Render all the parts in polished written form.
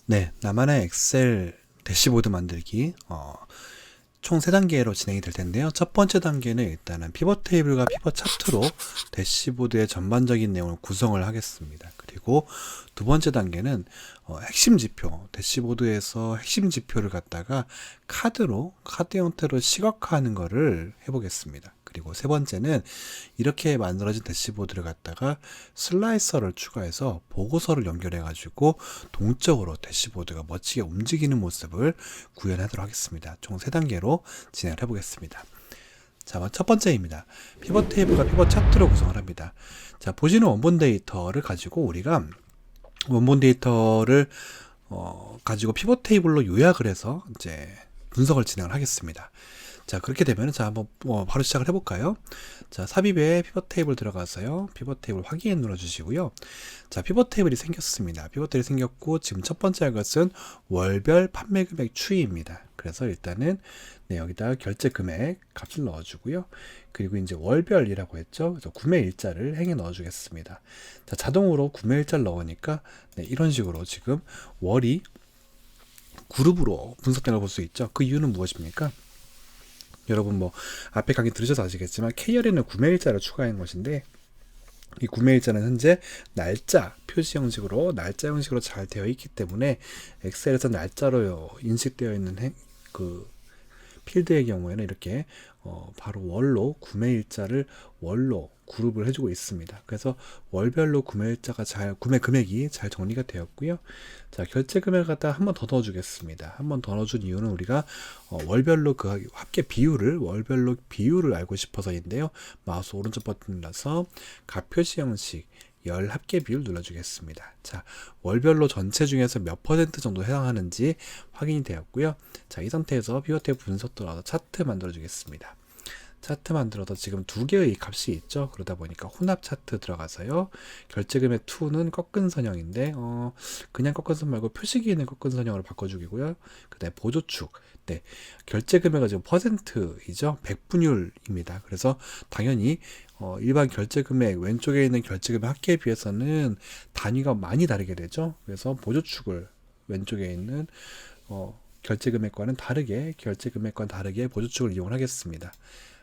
네, 나만의 엑셀 대시보드 만들기 총 3단계로 진행이 될 텐데요. 첫 번째 단계는 일단은 피벗 테이블과 피벗 차트로 대시보드의 전반적인 내용을 구성을 하겠습니다. 그리고 두 번째 단계는 핵심 지표, 대시보드에서 핵심 지표를 갖다가 카드 형태로 시각화하는 거를 해보겠습니다. 그리고 세 번째는 이렇게 만들어진 대시보드를 갖다가 슬라이서를 추가해서 보고서를 연결해 가지고 동적으로 대시보드가 멋지게 움직이는 모습을 구현하도록 하겠습니다. 총 3단계로 진행을 해보겠습니다. 자, 첫 번째입니다. 피벗 테이블과 피벗 차트로 구성을 합니다. 자, 보시는 원본 데이터를 가지고 우리가 원본 데이터를 가지고 피벗 테이블로 요약을 해서 이제 분석을 진행을 하겠습니다. 자, 그렇게 되면 자, 한번 바로 시작을 해볼까요? 자, 삽입에 피벗 테이블 들어가서요. 피벗 테이블 확인 눌러주시고요. 자, 피벗 테이블이 생겼습니다. 피벗 테이블이 생겼고 지금 첫 번째 할 것은 월별 판매 금액 추이입니다. 그래서 일단은 네, 여기다 결제 금액 값을 넣어주고요. 그리고 이제 월별이라고 했죠. 그래서 구매 일자를 행에 넣어주겠습니다. 자, 자동으로 구매 일자를 넣으니까 네, 이런 식으로 지금 월이 그룹으로 분석되는 걸 볼 수 있죠. 그 이유는 무엇입니까? 여러분 뭐 앞에 강의 들으셔서 아시겠지만 K열에는 구매일자를 추가한 것인데 이 구매일자는 현재 날짜 표시 형식으로 날짜 형식으로 잘 되어 있기 때문에 엑셀에서 날짜로 인식되어 있는 그 필드의 경우에는 이렇게 바로 월로 구매일자를 월로 그룹을 해주고 있습니다. 그래서 월별로 구매일자가 구매 금액이 잘 정리가 되었고요. 자, 결제 금액을 갖다 한 번 더 넣어주겠습니다. 한 번 더 넣어준 이유는 우리가 월별로 그 합계 비율을 월별로 비율을 알고 싶어서인데요. 마우스 오른쪽 버튼 눌러서 값 표시 형식 열 합계 비율 눌러주겠습니다. 자, 월별로 전체 중에서 몇 퍼센트 정도 해당하는지 확인이 되었고요. 자, 이 상태에서 피벗 테이블 분석 들어가서 차트 만들어 주겠습니다. 차트 만들어서 지금 두 개의 값이 있죠. 그러다 보니까 혼합 차트 들어가서요. 결제금액 2는 꺾은 선형인데 그냥 꺾은 선 말고 표시기에 있는 꺾은 선형으로 바꿔주기고요. 그 다음에 보조축. 네, 결제금액은 지금 퍼센트이죠. 100분율입니다. 그래서 당연히 일반 결제금액 왼쪽에 있는 결제금액 합계에 비해서는 단위가 많이 다르게 되죠. 그래서 보조축을 왼쪽에 있는 결제금액과는 다르게 보조축을 이용하겠습니다.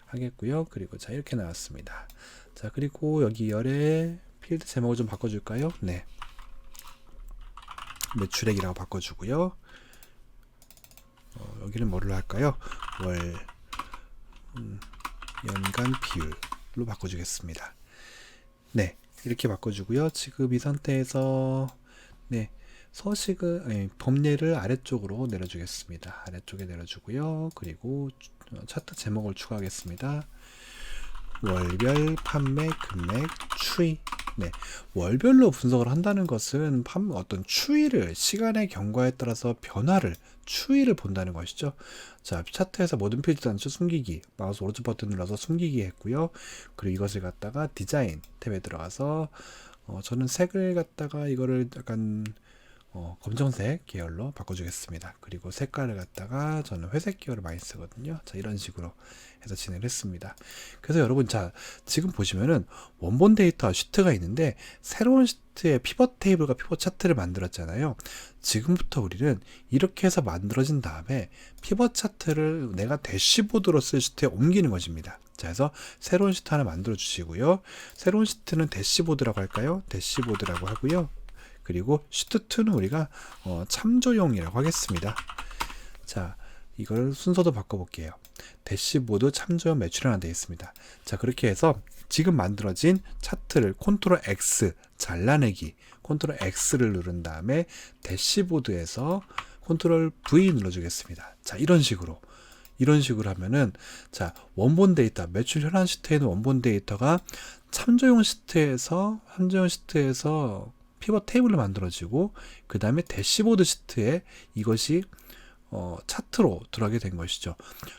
하겠고요. 그리고 자, 이렇게 나왔습니다. 자, 그리고 여기 열의 필드 제목을 좀 바꿔줄까요? 네, 매출액이라고 바꿔주고요. 여기는 뭐로 할까요? 월 연간 비율로 바꿔주겠습니다. 네, 이렇게 바꿔주고요. 지금 이 상태에서 네, 범례를 아래쪽으로 내려주겠습니다. 아래쪽에 내려주고요. 그리고 차트 제목을 추가하겠습니다. 월별 판매 금액 추이. 네, 월별로 분석을 한다는 것은 어떤 추이를 시간의 경과에 따라서 추이를 본다는 것이죠. 자, 차트에서 모든 필드 단추 숨기기 마우스 오른쪽 버튼 눌러서 숨기기 했고요. 그리고 이것을 갖다가 디자인 탭에 들어가서 저는 색을 갖다가 이거를 약간 검정색 계열로 바꿔주겠습니다. 그리고 색깔을 갖다가 저는 회색 계열을 많이 쓰거든요. 자, 이런 식으로 해서 진행을 했습니다. 그래서 여러분, 자, 지금 보시면은 원본 데이터 시트가 있는데 새로운 시트에 피벗 테이블과 피벗 차트를 만들었잖아요. 지금부터 우리는 이렇게 해서 만들어진 다음에 피벗 차트를 내가 대시보드로 쓸 시트에 옮기는 것입니다. 자, 그래서 새로운 시트 하나 만들어 주시고요. 새로운 시트는 대시보드라고 할까요? 대시보드라고 하고요. 그리고 시트2는 우리가 참조용이라고 하겠습니다. 자, 이걸 순서도 바꿔볼게요. 대시보드 참조용 매출하나 되어 있습니다. 자, 그렇게 해서 지금 만들어진 차트를 컨트롤 X 잘라내기, 컨트롤 X를 누른 다음에 대시보드에서 컨트롤 V 눌러주겠습니다. 자, 이런 식으로 하면은, 자, 원본 데이터, 매출 현황 시트에 있는 원본 데이터가 참조용 시트에서 피벗 테이블로 만들어지고, 그 다음에 대시보드 시트에 이것이 차트로 들어가게 된 것이죠.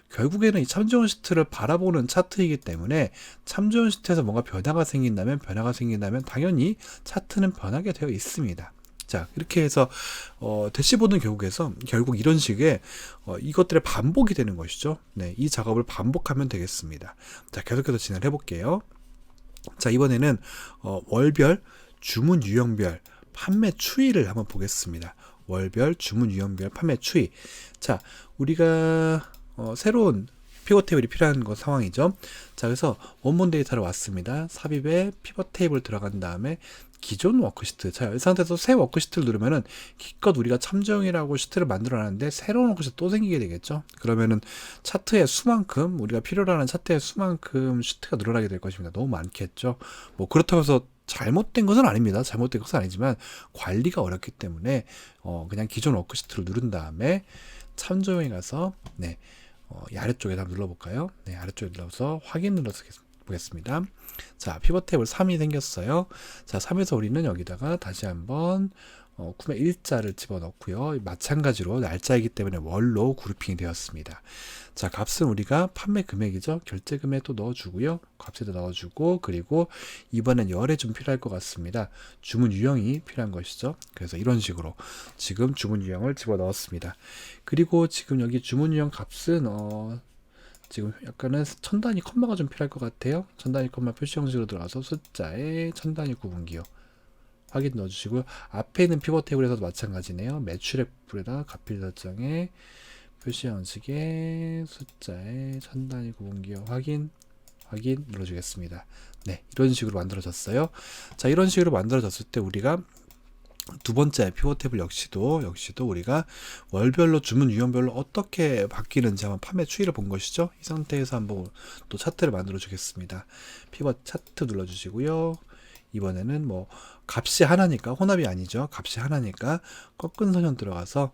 결국에는 이 참조원 시트를 바라보는 차트이기 때문에 참조원 시트에서 뭔가 변화가 생긴다면 당연히 차트는 변하게 되어 있습니다. 자, 이렇게 해서 대시보드는 결국 이런 식의 이것들의 반복이 되는 것이죠. 네, 이 작업을 반복하면 되겠습니다. 자, 계속해서 진행해 볼게요. 자, 이번에는 월별 주문 유형별 판매 추이를 한번 보겠습니다. 월별, 주문 유형별, 판매 추이. 자, 우리가 새로운 피벗 테이블이 필요한 거 상황이죠. 자, 그래서 원본 데이터로 왔습니다. 삽입에 피벗 테이블 들어간 다음에 기존 워크시트. 자, 이 상태에서 새 워크시트를 누르면은 기껏 우리가 참조형이라고 시트를 만들어 놨는데 새로운 워크시트 또 생기게 되겠죠. 그러면은 차트의 수만큼, 우리가 필요로 하는 차트의 수만큼 시트가 늘어나게 될 것입니다. 너무 많겠죠. 뭐 그렇다고 해서 잘못된 것은 아닙니다. 잘못된 것은 아니지만 관리가 어렵기 때문에 그냥 기존 워크시트를 누른 다음에 참조형에 가서 이 아래쪽에 한번 눌러볼까요? 네, 아래쪽에 눌러서 확인 눌러서 보겠습니다. 자, 피벗 테이블 3이 생겼어요. 자, 3에서 우리는 여기다가 다시 한번 구매 일자를 집어넣고요. 마찬가지로 날짜이기 때문에 월로 그룹핑이 되었습니다. 자, 값은 우리가 판매 금액이죠. 결제 금액 또 넣어주고요. 값에도 넣어주고, 그리고 이번엔 열에 좀 필요할 것 같습니다. 주문 유형이 필요한 것이죠. 그래서 이런 식으로 지금 주문 유형을 집어넣었습니다. 그리고 지금 여기 주문 유형 값은 지금 약간은 천 단위 컴마가 좀 필요할 것 같아요. 천 단위 컴마 표시 형식으로 들어가서 숫자에 천 단위 구분기호 확인 넣어주시고요. 앞에 있는 피벗 테이블에서도 마찬가지네요. 매출액 불에다 값필 설정에 표시 형식의 숫자에 천 단위 구분기호 확인 눌러주겠습니다. 네, 이런 식으로 만들어졌어요. 자, 이런 식으로 만들어졌을 때 우리가 두 번째 피벗 테이블 역시도 우리가 월별로 주문 유형별로 어떻게 바뀌는지 한번 판매 추이를 본 것이죠. 이 상태에서 한번 또 차트를 만들어 주겠습니다. 피벗 차트 눌러 주시고요. 이번에는 뭐 값이 하나니까 혼합이 아니죠. 값이 하나니까 꺾은 선형 들어가서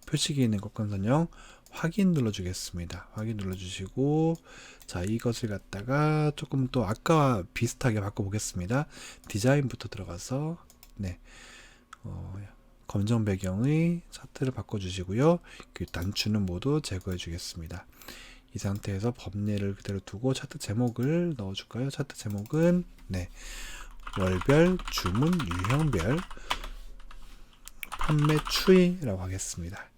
표식이 있는 꺾은 선형 확인 눌러 주겠습니다. 확인 눌러 주시고, 자, 이것을 갖다가 조금 또 아까와 비슷하게 바꿔 보겠습니다. 디자인부터 들어가서 검정 배경의 차트를 바꿔주시고요. 그 단추는 모두 제거해 주겠습니다. 이 상태에서 범례를 그대로 두고 차트 제목을 넣어줄까요? 차트 제목은 월별, 주문, 유형별, 판매 추이라고 하겠습니다.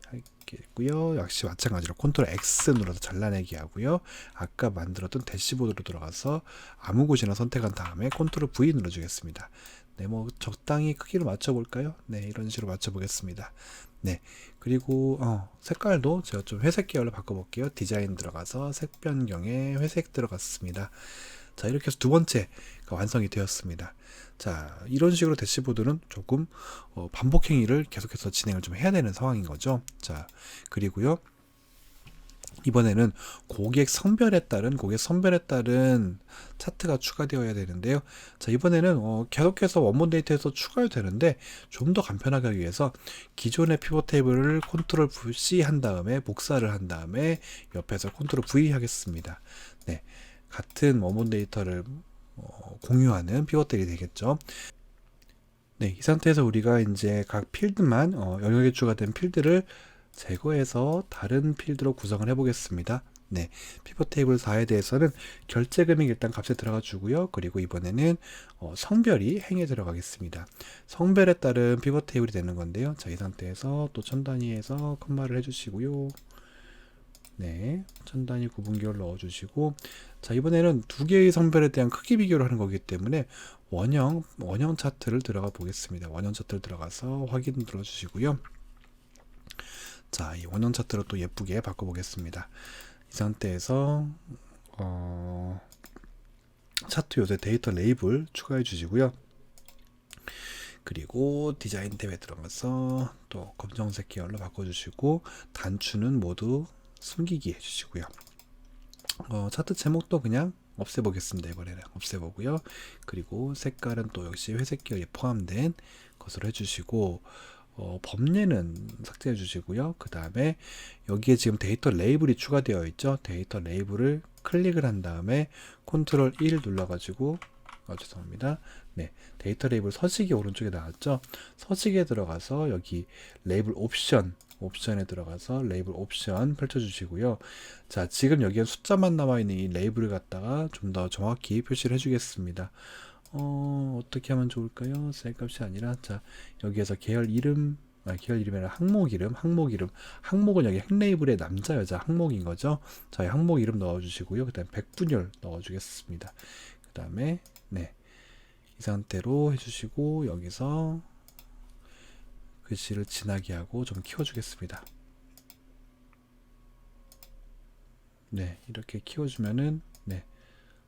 하겠고요. 역시 마찬가지로 컨트롤 X 눌러서 잘라내기 하고요. 아까 만들었던 대시보드로 들어가서 아무 곳이나 선택한 다음에 컨트롤 V 눌러주겠습니다. 뭐 적당히 크기를 맞춰볼까요? 이런 식으로 맞춰보겠습니다. 그리고 색깔도 제가 좀 회색 계열로 바꿔볼게요. 디자인 들어가서 색 변경에 회색 들어갔습니다. 자, 이렇게 해서 두 번째가 완성이 되었습니다. 자, 이런 식으로 대시보드는 조금 반복 행위를 계속해서 진행을 좀 해야 되는 상황인 거죠. 자, 그리고요. 이번에는 고객 성별에 따른 차트가 추가되어야 되는데요. 자, 이번에는 계속해서 원본 데이터에서 추가해도 되는데 좀 더 간편하게 하기 위해서 기존의 피벗 테이블을 컨트롤 C 한 다음에 복사를 한 다음에 옆에서 컨트롤 V 하겠습니다. 같은 원본 데이터를 공유하는 피벗 테이블이 되겠죠. 이 상태에서 우리가 이제 각 필드만 영역에 추가된 필드를 제거해서 다른 필드로 구성을 해보겠습니다. 피벗 테이블 4에 대해서는 결제 금액 일단 값에 들어가 주고요. 그리고 이번에는 성별이 행에 들어가겠습니다. 성별에 따른 피벗 테이블이 되는 건데요. 자, 이 상태에서 또 천 단위에서 컴마를 해주시고요. 천 단위 구분기호를 넣어주시고, 자, 이번에는 두 개의 성별에 대한 크기 비교를 하는 거기 때문에 원형 차트를 들어가 보겠습니다. 원형 차트를 들어가서 확인 눌러주시고요. 자, 이 원형 차트로 또 예쁘게 바꿔보겠습니다. 이 상태에서 차트 요새 데이터 레이블 추가해 주시고요. 그리고 디자인 탭에 들어가서 또 검정색 계열로 바꿔주시고, 단추는 모두 숨기기 해주시고요. 차트 제목도 그냥 없애보겠습니다. 이번에는 없애보고요. 그리고 색깔은 또 역시 회색 계열이 포함된 것으로 해주시고, 범례는 삭제해 주시고요. 그 다음에 여기에 지금 데이터 레이블이 추가되어 있죠. 데이터 레이블을 클릭을 한 다음에 컨트롤 1 눌러가지고 죄송합니다. 데이터 레이블 서식이 오른쪽에 나왔죠. 서식에 들어가서 여기 레이블 옵션에 들어가서 레이블 옵션 펼쳐주시고요. 자, 지금 여기에 숫자만 남아있는 이 레이블을 갖다가 좀 더 정확히 표시를 해주겠습니다. 어떻게 하면 좋을까요? 셀값이 아니라, 자, 여기에서 계열 이름이 아니라 항목 이름. 항목은 여기 핵레이블의 남자, 여자 항목인 거죠. 자, 항목 이름 넣어주시고요. 그 다음에 백분율 넣어주겠습니다. 그 다음에, 이 상태로 해주시고, 여기서, 글씨를 진하게 하고 좀 키워주겠습니다. 네, 이렇게 키워주면은 네,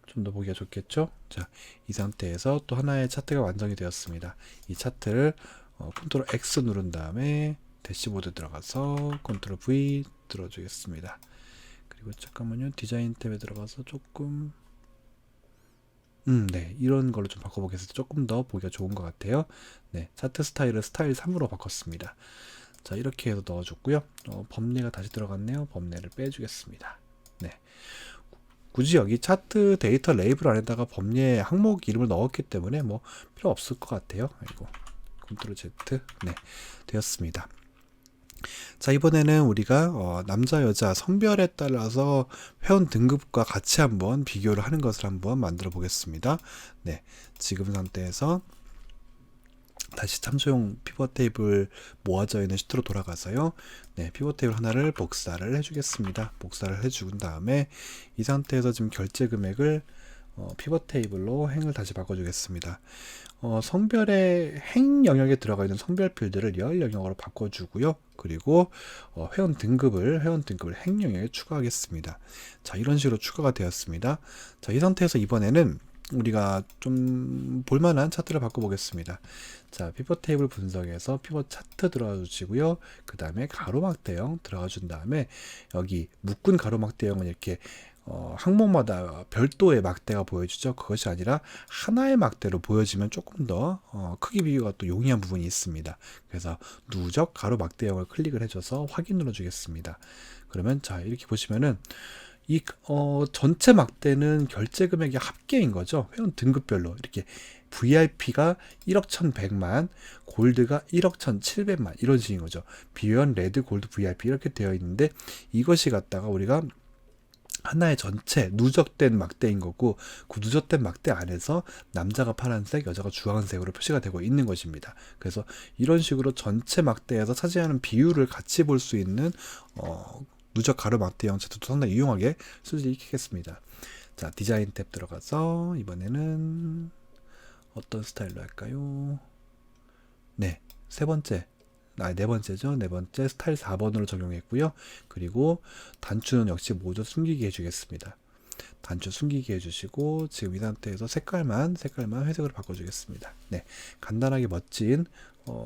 좀 더 보기가 좋겠죠? 자, 이 상태에서 또 하나의 차트가 완성이 되었습니다. 이 차트를 컨트롤 X 누른 다음에 대시보드 들어가서 컨트롤 V 들어주겠습니다. 그리고 잠깐만요. 디자인 탭에 들어가서 조금 네, 이런 걸로 좀 바꿔보겠습니다. 조금 더 보기가 좋은 것 같아요. 네, 차트 스타일을 스타일 3으로 바꿨습니다. 자, 이렇게 해서 넣어줬고요. 범례가 다시 들어갔네요. 범례를 빼주겠습니다. 네, 굳이 여기 차트 데이터 레이블 안에다가 범례 항목 이름을 넣었기 때문에 뭐 필요 없을 것 같아요. 아이고, 컨트롤 Z. 네, 되었습니다. 자, 이번에는 우리가 남자 여자 성별에 따라서 회원 등급과 같이 한번 비교를 하는 것을 한번 만들어 보겠습니다. 네, 지금 상태에서 다시 참조용 피벗 테이블 모아져 있는 시트로 돌아가서요. 네, 피벗 테이블 하나를 복사를 해주겠습니다. 복사를 해준 다음에 이 상태에서 지금 결제 금액을 피벗 테이블로 행을 다시 바꿔주겠습니다. 성별의 행 영역에 들어가 있는 성별 필드를 열 영역으로 바꿔주고요. 그리고 회원 등급을 행 영역에 추가하겠습니다. 자, 이런 식으로 추가가 되었습니다. 자, 이 상태에서 이번에는 우리가 좀 볼만한 차트를 바꿔보겠습니다. 자, 피벗 테이블 분석에서 피벗 차트 들어가 주시고요. 그 다음에 가로막 대형 들어가 준 다음에 여기 묶은 가로막 대형은 이렇게 항목마다 별도의 막대가 보여주죠. 그것이 아니라 하나의 막대로 보여지면 조금 더 크기 비교가 또 용이한 부분이 있습니다. 그래서 누적 가로 막대형을 클릭을 해줘서 확인 눌러주겠습니다. 그러면 자, 이렇게 보시면은 이 전체 막대는 결제 금액의 합계인 거죠. 회원 등급별로 이렇게 VIP가 1억 1,100만, 골드가 1억 1,700만 이런 식인 거죠. 비회원, 레드, 골드, VIP 이렇게 되어 있는데 이것이 갖다가 우리가 하나의 전체 누적된 막대인 거고 그 누적된 막대 안에서 남자가 파란색, 여자가 주황색으로 표시가 되고 있는 것입니다. 그래서 이런 식으로 전체 막대에서 차지하는 비율을 같이 볼 수 있는 누적 가로 막대 형체도 상당히 유용하게 쓸 수 있겠습니다. 자, 디자인 탭 들어가서 이번에는 어떤 스타일로 할까요? 네, 네 번째죠. 네 번째 스타일 4번으로 적용했고요. 그리고 단추는 역시 모두 숨기게 해주겠습니다. 단추 숨기게 해주시고 지금 이 상태에서 색깔만 회색으로 바꿔주겠습니다. 네, 간단하게 멋진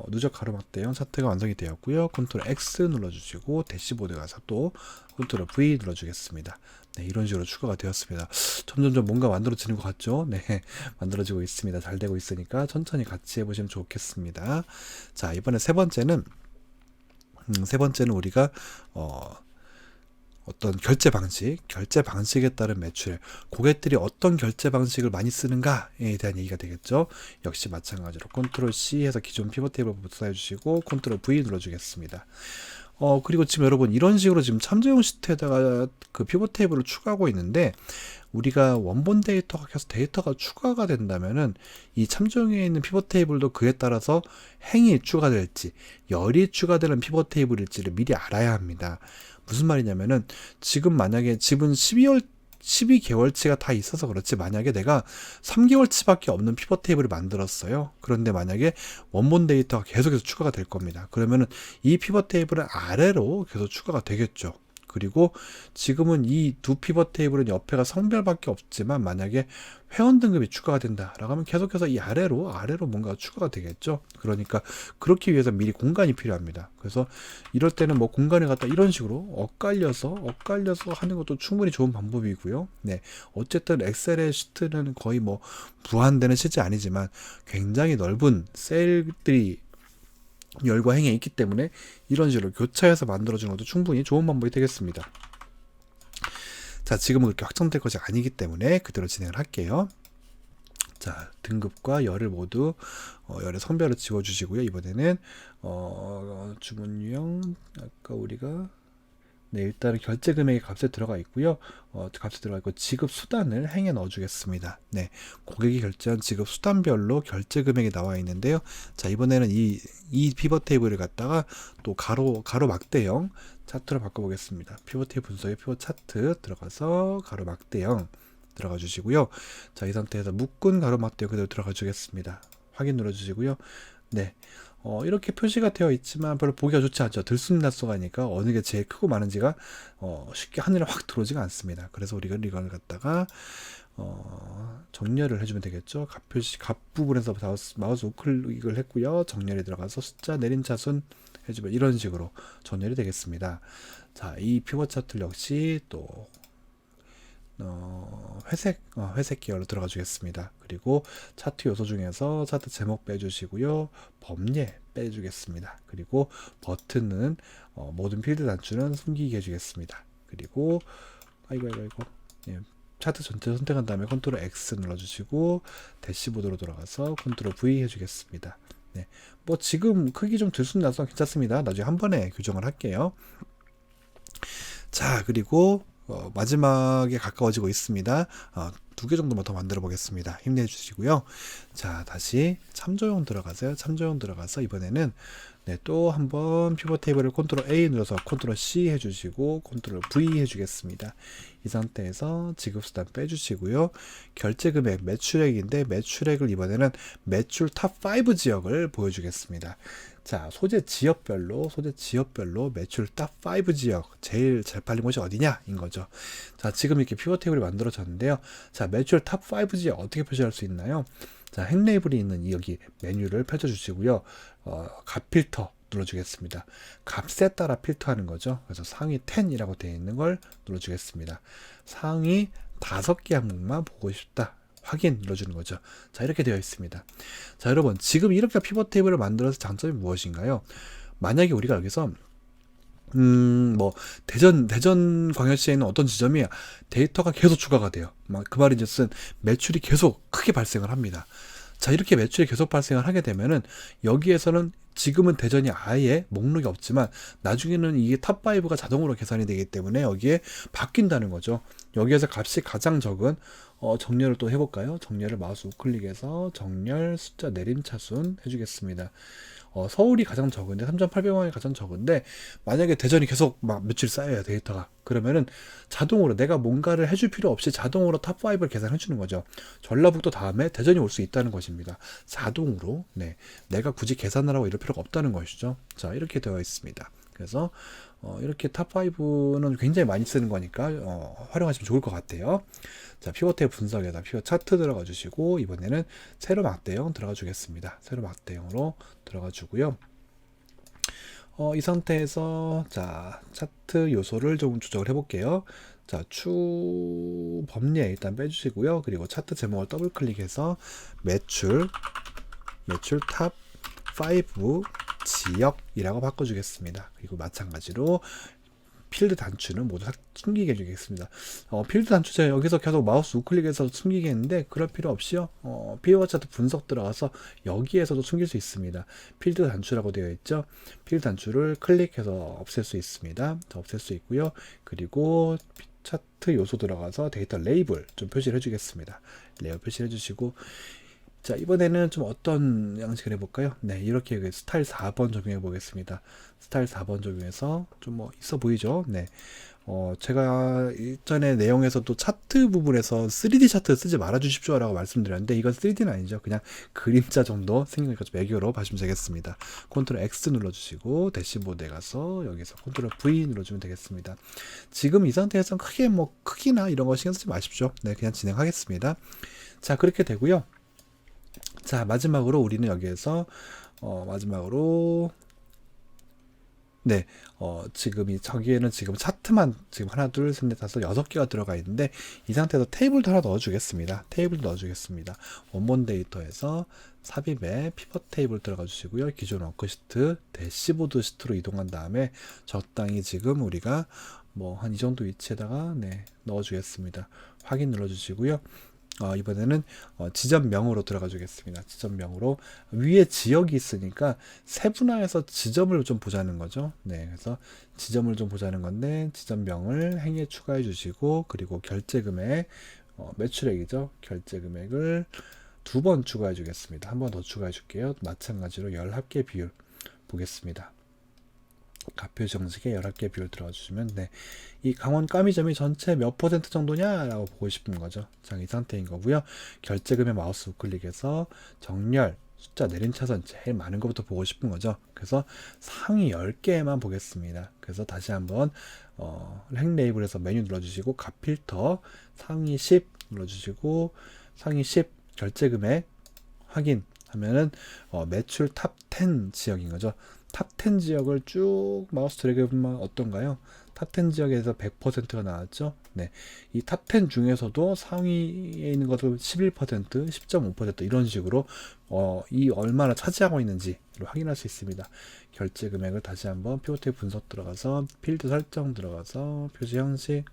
누적 가로막대형 차트가 완성이 되었고요. 컨트롤 X 눌러주시고 대시보드 가서 또 컨트롤 V 눌러주겠습니다. 네, 이런 식으로 추가가 되었습니다. 점점점 뭔가 만들어지는 것 같죠? 네, 만들어지고 있습니다. 잘 되고 있으니까 천천히 같이 해보시면 좋겠습니다. 자, 이번에 세 번째는 우리가 어떤 결제 방식에 따른 매출, 고객들이 어떤 결제 방식을 많이 쓰는가에 대한 얘기가 되겠죠. 역시 마찬가지로 컨트롤 C 해서 기존 피벗 테이블 복사해 주시고 컨트롤 V 눌러주겠습니다. 그리고 지금 여러분 이런 식으로 지금 참조용 시트에다가 그 피벗 테이블을 추가하고 있는데 우리가 원본 데이터가 계속 데이터가 추가가 된다면은 이 참조용에 있는 피벗 테이블도 그에 따라서 행이 추가될지 열이 추가되는 피벗 테이블일지를 미리 알아야 합니다. 무슨 말이냐면은 지금 만약에 집은 12개월치가 다 있어서 그렇지 만약에 내가 3개월치밖에 없는 피벗 테이블을 만들었어요. 그런데 만약에 원본 데이터가 계속해서 추가가 될 겁니다. 그러면은 이 피벗 테이블은 아래로 계속 추가가 되겠죠. 그리고 지금은 이 두 피벗 테이블은 옆에가 성별밖에 없지만 만약에 회원 등급이 추가가 된다라고 하면 계속해서 이 아래로 뭔가 추가가 되겠죠. 그러니까 그렇기 위해서 미리 공간이 필요합니다. 그래서 이럴 때는 뭐 공간을 갖다 이런 식으로 엇갈려서 하는 것도 충분히 좋은 방법이고요. 네, 어쨌든 엑셀의 시트는 거의 뭐 무한대는 실제 아니지만 굉장히 넓은 셀들이 열과 행에 있기 때문에 이런 식으로 교차해서 만들어주는 것도 충분히 좋은 방법이 되겠습니다. 자, 지금은 그렇게 확정될 것이 아니기 때문에 그대로 진행을 할게요. 자, 등급과 열을 모두 열의 성별을 지워주시고요. 이번에는 주문 유형 아까 우리가 네, 일단은 결제 금액의 값에 들어가 있고요. 값에 들어가 있고 지급 수단을 행에 넣어주겠습니다. 네, 고객이 결제한 지급 수단별로 결제 금액이 나와 있는데요. 자, 이번에는 이 피벗 테이블을 갖다가 또 가로 막대형 차트로 바꿔보겠습니다. 피벗 테이블 분석에 피벗 차트 들어가서 가로 막대형 들어가 주시고요. 자, 이 상태에서 묶은 가로 막대형 그대로 들어가 주겠습니다. 확인 눌러주시고요. 네. 이렇게 표시가 되어 있지만 별로 보기가 좋지 않죠. 들쑥날쑥하니까 어느 게 제일 크고 많은지가 쉽게 하늘에 확 들어오지가 않습니다. 그래서 우리가 이걸 갖다가 정렬을 해주면 되겠죠. 값 표시, 값 부분에서 마우스 우클릭을 했고요. 정렬이 들어가서 숫자 내림차순 해주면 이런 식으로 정렬이 되겠습니다. 자, 이 피벗 차트 역시 또 회색 계열로 들어가 주겠습니다. 그리고 차트 요소 중에서 차트 제목 빼주시고요. 범례 빼주겠습니다. 그리고 버튼은 모든 필드 단추는 숨기게 해주겠습니다. 그리고 아이고 예, 차트 전체 선택한 다음에 컨트롤 X 눌러주시고 대시보드로 돌아가서 컨트롤 V 해주겠습니다. 네, 뭐 지금 크기 좀 들쑥날쑥 괜찮습니다. 나중에 한 번에 규정을 할게요. 자, 그리고 마지막에 가까워지고 있습니다. 2개 정도만 더 만들어 보겠습니다. 힘내주시고요. 자, 다시 참조용 들어가세요. 참조용 들어가서 이번에는 네, 또 한번 피벗 테이블을 컨트롤 A 눌러서 컨트롤 C 해주시고 컨트롤 V 해주겠습니다. 이 상태에서 지급수단 빼주시고요. 결제금액 매출액인데 매출액을 이번에는 매출 탑 5 지역을 보여주겠습니다. 자, 소재 지역별로 매출 탑 5 지역 제일 잘 팔린 곳이 어디냐 인 거죠. 자, 지금 이렇게 피벗 테이블이 만들어졌는데요. 자, 매출 탑 5 지역 어떻게 표시할 수 있나요? 자, 행 레이블이 있는 여기 메뉴를 펼쳐 주시고요. 값 필터 눌러주겠습니다. 값에 따라 필터하는 거죠. 그래서 상위 10이라고 되어 있는 걸 눌러주겠습니다. 상위 5개 항목만 보고 싶다. 확인 눌러주는 거죠. 자, 이렇게 되어 있습니다. 자, 여러분, 지금 이렇게 피벗 테이블을 만들어서 장점이 무엇인가요? 만약에 우리가 여기서 뭐 대전 광역시에 있는 어떤 지점이 데이터가 계속 추가가 돼요. 그 말인즉슨 매출이 계속 크게 발생을 합니다. 자, 이렇게 매출이 계속 발생을 하게 되면은 여기에서는 지금은 대전이 아예 목록이 없지만 나중에는 이게 탑5가 자동으로 계산이 되기 때문에 여기에 바뀐다는 거죠. 여기에서 값이 가장 적은 정렬을 또 해볼까요? 정렬을 마우스 우클릭해서 정렬 숫자 내림차순 해주겠습니다. 서울이 가장 적은데 3,800원이 가장 적은데 만약에 대전이 계속 막 며칠 쌓여요 데이터가. 그러면은 자동으로 내가 뭔가를 해줄 필요 없이 자동으로 탑5를 계산해 주는 거죠. 전라북도 다음에 대전이 올 수 있다는 것입니다. 자동으로. 네, 내가 굳이 계산을 하고 이럴 필요가 없다는 것이죠. 자, 이렇게 되어 있습니다. 그래서 이렇게 탑5는 굉장히 많이 쓰는 거니까 활용하시면 좋을 것 같아요. 자, 피벗 테이블 분석에다 피벗 차트 들어가 주시고 이번에는 세로 막대형 들어가 주겠습니다. 세로 막대형으로 들어가 주고요. 이 상태에서 자, 차트 요소를 조금 조정을 해볼게요. 자, 추 범례 일단 빼주시고요. 그리고 차트 제목을 더블 클릭해서 매출 탑 5 지역이라고 바꿔주겠습니다. 그리고 마찬가지로 필드 단추는 모두 숨기게 해주겠습니다. 필드 단추 제가 여기서 계속 마우스 우클릭해서 숨기게 했는데 그럴 필요 없이요. 피벗 차트 분석 들어가서 여기에서도 숨길 수 있습니다. 필드 단추라고 되어 있죠. 필드 단추를 클릭해서 없앨 수 있습니다. 없앨 수 있고요. 그리고 차트 요소 들어가서 데이터 레이블 좀 표시를 해주겠습니다. 레이블 표시를 해주시고 자, 이번에는 좀 어떤 양식을 해볼까요? 네, 이렇게 스타일 4번 적용해 보겠습니다. 스타일 4번 적용해서 좀 뭐 있어 보이죠? 네. 제가 일전에 내용에서도 차트 부분에서 3D 차트 쓰지 말아 주십시오 라고 말씀드렸는데 이건 3D는 아니죠. 그냥 그림자 정도 생기니까 좀 애교로 봐주시면 되겠습니다. 컨트롤 X 눌러주시고 대시보드에 가서 여기서 컨트롤 V 눌러주면 되겠습니다. 지금 이 상태에서는 크게 뭐 크기나 이런 거 신경 쓰지 마십시오. 네, 그냥 진행하겠습니다. 자, 그렇게 되고요. 자, 마지막으로 우리는 여기에서 마지막으로 네, 지금 저기에는 지금 차트만 지금 하나, 둘, 셋, 넷, 다섯, 6개가 들어가 있는데 이 상태에서 테이블도 하나 넣어주겠습니다. 테이블도 넣어주겠습니다. 원본 데이터에서 삽입에 피벗 테이블 들어가 주시고요. 기존 워크시트, 대시보드 시트로 이동한 다음에 적당히 지금 우리가 뭐 한 이 정도 위치에다가 네, 넣어주겠습니다. 확인 눌러주시고요. 이번에는 지점명으로 들어가 주겠습니다. 지점명으로 위에 지역이 있으니까 세분화해서 지점을 좀 보자는 거죠. 네, 그래서 지점을 좀 보자는 건데 지점명을 행에 추가해 주시고 그리고 결제금액 매출액이죠. 결제금액을 2번 추가해 주겠습니다. 한 번 더 추가해 줄게요. 마찬가지로 열합계 비율 보겠습니다. 값표 정식에 11개 비율 들어가 주시면 네, 이 강원 까미점이 전체 몇 퍼센트 정도냐 라고 보고 싶은 거죠. 자, 이 상태인 거고요. 결제금액 마우스 우클릭해서 정렬 숫자 내림차선 제일 많은 것부터 보고 싶은 거죠. 그래서 상위 10개만 보겠습니다. 그래서 다시 한번 행 레이블에서 메뉴 눌러주시고 값 필터 상위 10 눌러주시고 상위 10 결제 금액 확인하면은 매출 탑 10 지역인 거죠. 탑 10 지역을 쭉 마우스 드래그 해보면 어떤가요? 탑 10 지역에서 100%가 나왔죠. 네, 이 탑 10 중에서도 상위에 있는 것도 11%, 10.5% 이런 식으로 이 얼마나 차지하고 있는지를 확인할 수 있습니다. 결제 금액을 다시 한번 피벗 테이블 분석 들어가서 필드 설정 들어가서 표시 형식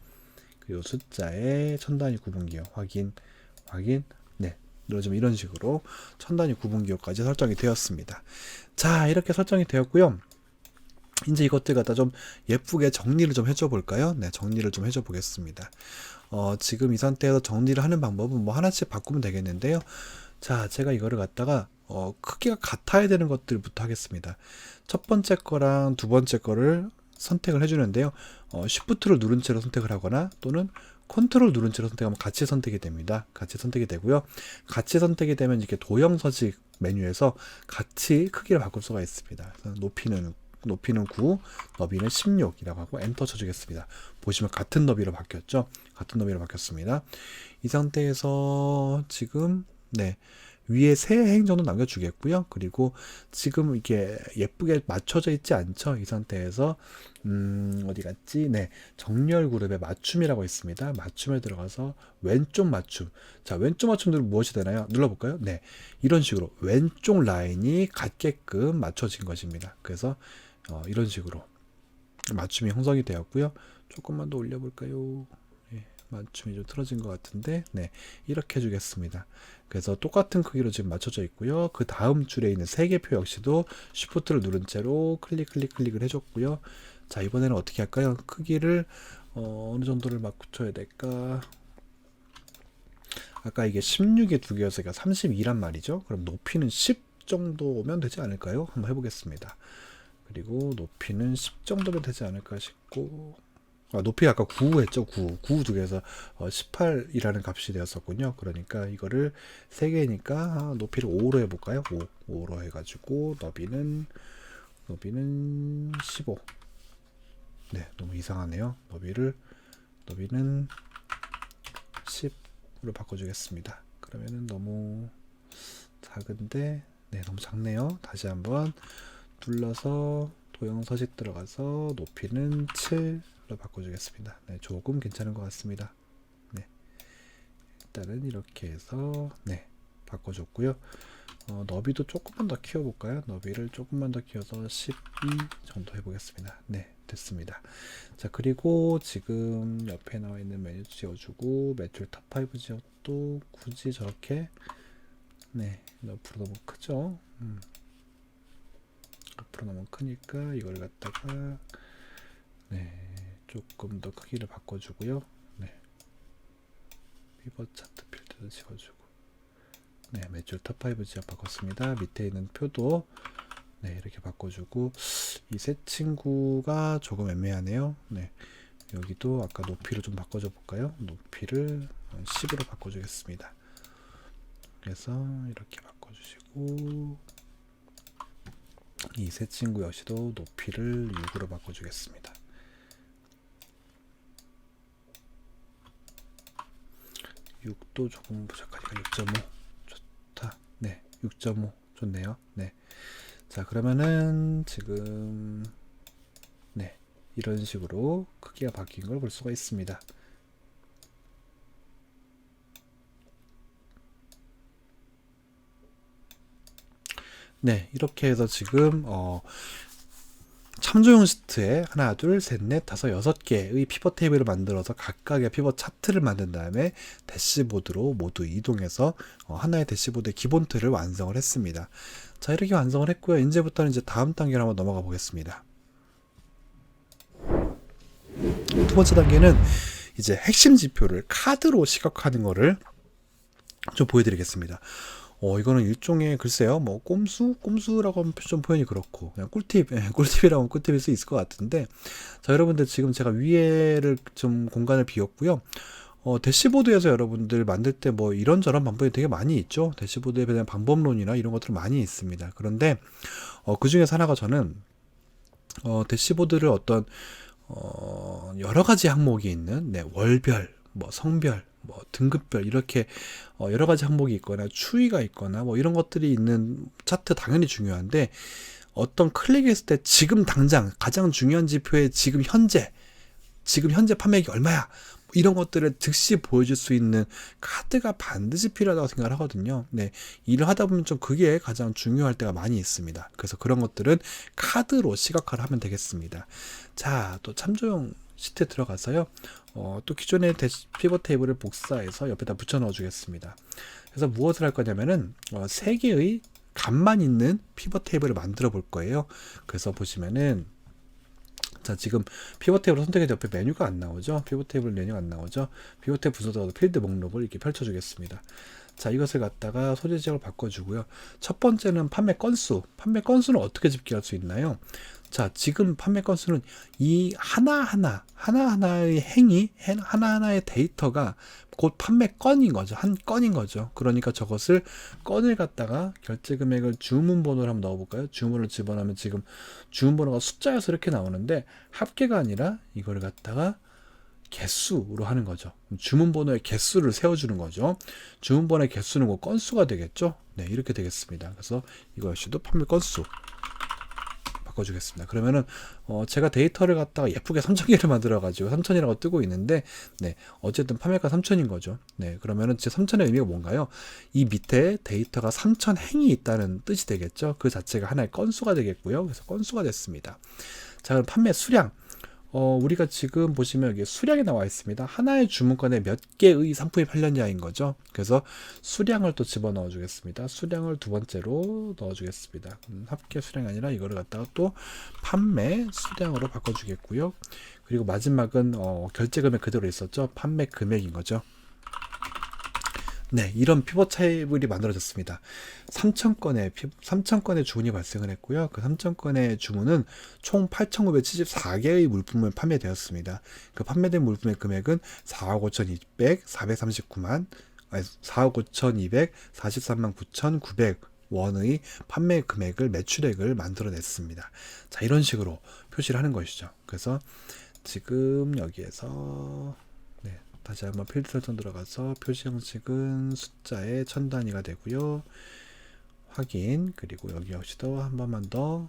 그리고 숫자에 천 단위 구분 기호 확인 네, 눌러주면 이런 식으로 천 단위 구분 기호까지 설정이 되었습니다. 자, 이렇게 설정이 되었고요. 이제 이것들 갖다 좀 예쁘게 정리를 좀 해줘 볼까요? 네, 정리를 좀 해줘 보겠습니다. 지금 이 상태에서 정리를 하는 방법은 뭐 하나씩 바꾸면 되겠는데요. 자, 제가 이거를 갖다가 크기가 같아야 되는 것들부터 하겠습니다. 첫 번째 거랑 두 번째 거를 선택을 해주는데요. Shift를 누른 채로 선택을 하거나 또는 컨트롤 누른 채로 선택하면 같이 선택이 됩니다. 같이 선택이 되고요. 같이 선택이 되면 이렇게 도형 서식 메뉴에서 같이 크기를 바꿀 수가 있습니다. 그래서 높이는 9, 너비는 16이라고 하고 엔터 쳐주겠습니다. 보시면 같은 너비로 바뀌었죠? 같은 너비로 바뀌었습니다. 이 상태에서 지금 네, 위에 세 행 정도 남겨주겠고요. 그리고 지금 이게 예쁘게 맞춰져 있지 않죠? 이 상태에서 어디 갔지? 네, 정렬 그룹에 맞춤이라고 있습니다. 맞춤에 들어가서 왼쪽 맞춤. 자, 왼쪽 맞춤들은 무엇이 되나요? 눌러볼까요? 네, 이런 식으로 왼쪽 라인이 같게끔 맞춰진 것입니다. 그래서 이런 식으로 맞춤이 형성이 되었고요. 조금만 더 올려볼까요? 네, 맞춤이 좀 틀어진 것 같은데 네, 이렇게 해주겠습니다. 그래서 똑같은 크기로 지금 맞춰져 있고요. 그 다음 줄에 있는 세 개 표 역시도 Shift를 누른 채로 클릭을 해줬고요. 자, 이번에는 어떻게 할까요? 크기를 어느 정도를 맞춰야 될까? 아까 이게 16에 두 개여서 32란 말이죠. 그럼 높이는 10 정도면 되지 않을까요? 한번 해보겠습니다. 그리고 높이는 10 정도면 되지 않을까 싶고, 높이 아까 9 했죠. 9 두 개에서 18이라는 값이 되었었군요. 그러니까 이거를 3개니까 높이를 5로 해볼까요? 5로 해가지고 너비는 15. 네, 너무 이상하네요. 너비는 10으로 바꿔주겠습니다. 그러면은 너무 작은데, 네, 너무 작네요. 다시 한번 눌러서 도형 서식 들어가서 높이는 7로 바꿔주겠습니다. 네, 조금 괜찮은 것 같습니다. 네, 일단은 이렇게 해서 네, 바꿔줬고요. 너비도 조금만 더 키워볼까요? 너비를 조금만 더 키워서 12 정도 해보겠습니다. 네, 됐습니다. 자, 그리고 지금 옆에 나와 있는 메뉴 지워주고 매출 탑5 지역도 굳이 저렇게 네, 옆으로 너무 크죠? 앞으로 너무 크니까 이걸 갖다가 네, 조금 더 크기를 바꿔주고요. 네, 피벗 차트 필드도 지워주고 네, 매출 탑5 지역 바꿨습니다. 밑에 있는 표도 네, 이렇게 바꿔주고 이 세 친구가 조금 애매하네요. 네, 여기도 아까 높이를 좀 바꿔줘 볼까요? 높이를 10으로 바꿔주겠습니다. 그래서 이렇게 바꿔주시고 이 세 친구 역시도 높이를 6으로 바꿔주겠습니다. 6도 조금 부족하니까 6.5 좋다. 네, 6.5 좋네요. 네, 자, 그러면은 지금 네, 이런 식으로 크기가 바뀐 걸 볼 수가 있습니다. 네, 이렇게 해서 지금 참조용 시트에 하나, 둘, 셋, 넷, 다섯, 6개의 피벗 테이블을 만들어서 각각의 피벗 차트를 만든 다음에 대시보드로 모두 이동해서 하나의 대시보드의 기본 틀을 완성을 했습니다. 자, 이렇게 완성을 했고요. 이제부터는 이제 다음 단계로 한번 넘어가 보겠습니다. 두 번째 단계는 이제 핵심 지표를 카드로 시각화하는 거를 좀 보여드리겠습니다. 이거는 일종의 글쎄요, 뭐 꼼수라고 하면 좀 표현이 그렇고 그냥 꿀팁이라고 하면 꿀팁일 수 있을 것 같은데, 자, 여러분들 지금 제가 위에를 좀 공간을 비웠고요. 대시보드에서 여러분들 만들 때 뭐 이런저런 방법이 되게 많이 있죠. 대시보드에 대한 방법론이나 이런 것들 많이 있습니다. 그런데 그 중에서 하나가 저는 대시보드를 어떤 여러 가지 항목이 있는 월별, 뭐 성별, 뭐 등급별 이렇게 여러 가지 항목이 있거나 추이가 있거나 뭐 이런 것들이 있는 차트 당연히 중요한데 어떤 클릭했을 때 지금 당장 가장 중요한 지표에 지금 현재 판매액이 얼마야? 이런 것들을 즉시 보여줄 수 있는 카드가 반드시 필요하다고 생각을 하거든요. 네, 일을 하다 보면 좀 그게 가장 중요할 때가 많이 있습니다. 그래서 그런 것들은 카드로 시각화를 하면 되겠습니다. 자, 또 참조용 시트에 들어가서요. 또 기존의 피벗 테이블을 복사해서 옆에다 붙여 넣어 주겠습니다. 그래서 무엇을 할 거냐면은 3개의 값만 있는 피벗 테이블을 만들어 볼 거예요. 그래서 보시면은 자, 지금 피벗 테이블 선택해서 옆에 메뉴가 안 나오죠. 피벗 테이블 메뉴가 안 나오죠. 피벗 테이블 분석 필드 목록을 이렇게 펼쳐 주겠습니다. 자, 이것을 갖다가 소재 지역을 바꿔 주고요. 첫 번째는 판매 건수는 어떻게 집계할 수 있나요? 자, 지금 판매 건수는 이 하나하나의 행위, 하나하나의 데이터가 곧 판매 건인 거죠. 한 건인 거죠. 그러니까 저것을 건을 갖다가 결제 금액을 주문 번호를 한번 넣어볼까요? 주문을 집어넣으면 지금 주문 번호가 숫자여서 이렇게 나오는데 합계가 아니라 이거를 갖다가 개수로 하는 거죠. 주문 번호의 개수를 세워주는 거죠. 주문 번호의 개수는 뭐 건수가 되겠죠. 네, 이렇게 되겠습니다. 그래서 이거 역시도 판매 건수 바꿔주겠습니다. 그러면은 제가 데이터를 갖다가 예쁘게 3000개를 만들어 가지고 3000이라고 뜨고 있는데 네, 어쨌든 판매가 3000인 거죠. 네, 그러면은 제 3000의 의미가 뭔가요? 이 밑에 데이터가 3000 행이 있다는 뜻이 되겠죠. 그 자체가 하나의 건수가 되겠고요. 그래서 건수가 됐습니다. 자, 그럼 판매 수량. 우리가 지금 보시면 여기 수량이 나와 있습니다. 하나의 주문건에 몇 개의 상품이 팔렸냐인 거죠. 그래서 수량을 또 집어넣어 주겠습니다. 수량을 두 번째로 넣어 주겠습니다. 합계 수량이 아니라 이거를 갖다가 또 판매 수량으로 바꿔 주겠고요. 그리고 마지막은 결제 금액 그대로 있었죠. 판매 금액인 거죠. 네, 이런 피벗 테이블이 만들어졌습니다. 3,000건의 주문이 발생을 했고요. 그 3,000건의 주문은 총 8,974개의 물품을 판매되었습니다. 그 판매된 물품의 금액은 4억 5,200, 439만, 4억 5,243만 9,900 원의 판매 금액을 매출액을 만들어냈습니다. 자, 이런 식으로 표시를 하는 것이죠. 그래서 지금 여기에서 다시 한번 필드 설정 들어가서 표시 형식은 숫자의 천 단위가 되고요. 확인, 그리고 여기 역시도 한 번만 더